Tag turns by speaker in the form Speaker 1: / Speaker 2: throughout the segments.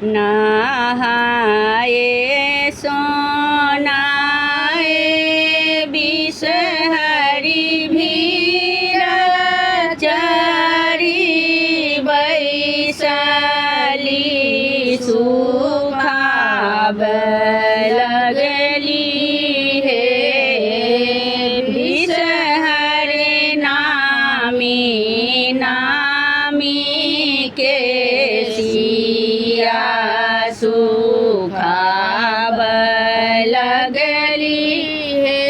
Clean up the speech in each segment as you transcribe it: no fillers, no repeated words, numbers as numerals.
Speaker 1: नहाए सोनाए बिषहरि भीर चरी बैसली सुखाब लगली हे बिषहरि नामी नामी के सिया सुखाब लगली हे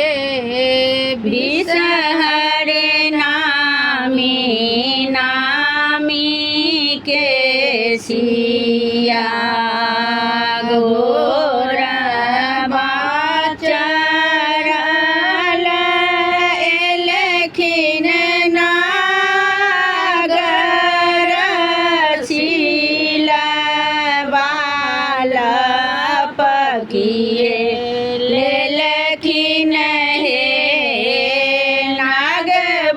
Speaker 1: बिषहरि नामी नामी के सिया घोर बाचरल एलखिन नागर सिलवाल पकिए लेलखिन हे नाग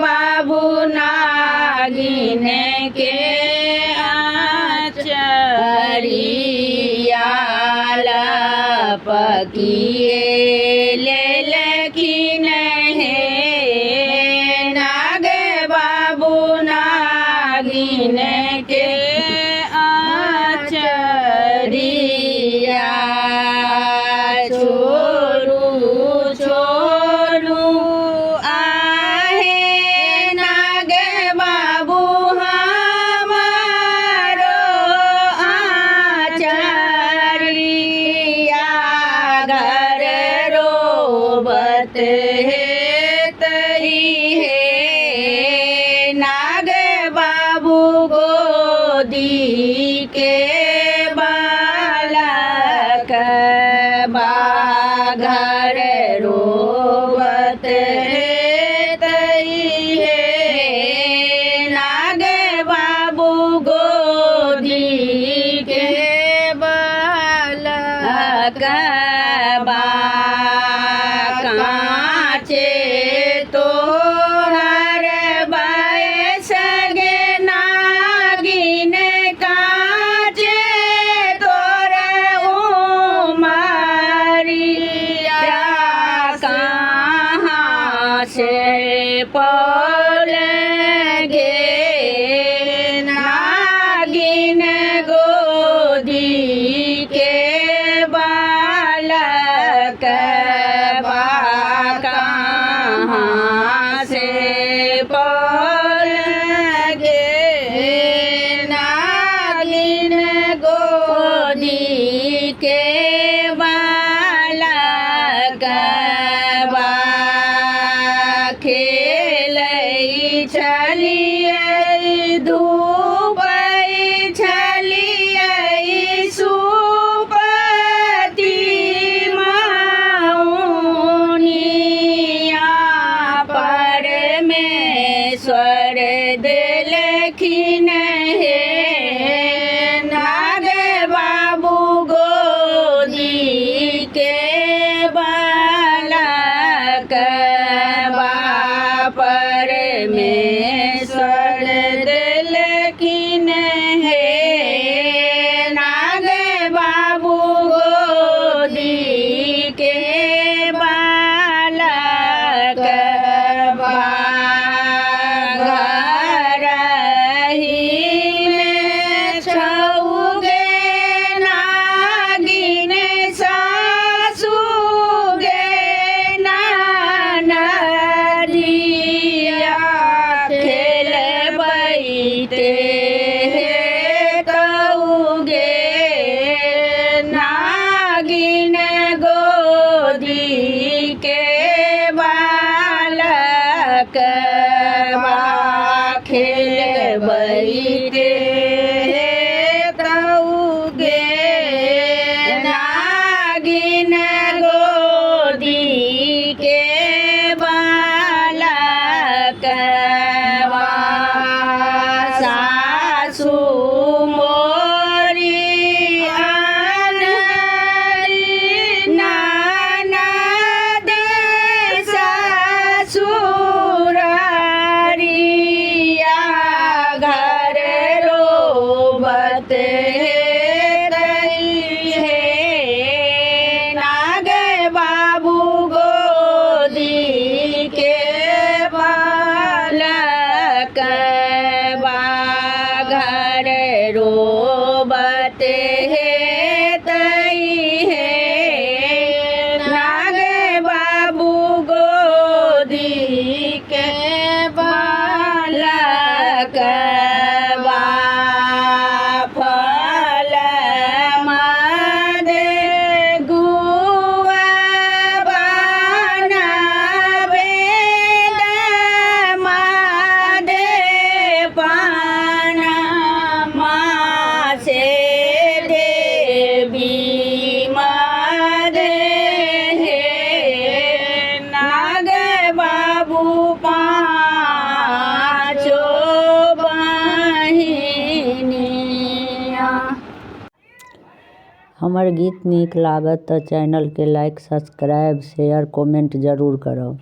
Speaker 1: बाबू नागिन के आचरियाल पकिए लेलखिन हे नाग बाबू नागिन के आचरिया छोरू छोरू आहे नाग बाबू हमारो आचरिया घर रोबत है तरी है नाग बाबू गोदी के बालक बाघर रोबत है तरी है नाग बाबू गोदी के बालक काचे तोहर बैस गे नागिन काचे तोर उमरिया कहाँ से पौल गे नागिन गोदी के बालक कहाँ से पौल गे नागिन गोदी के बालक खेलै छलियै धूपै छलियै सुपति मौनिया परमेश्वर देलखिन हे नाग बाबू गोदी के बालक परमेश्वर देलखिन हे नाग बाबू गोदी के बालक घर ही में छौगे नागिन सासु गे नानदिया खेल बैठे हे कौगे नागिन गोदी के बालक खेल बैठे हे कौगे नागिन गोदी के बालक सासु मोरी आनरी ननद ससुरारिया घर रोबत है
Speaker 2: हमर गीत नीक लागत तऽ चैनल के लाइक, सब्सक्राइब, शेयर, कमेंट जरूर करब।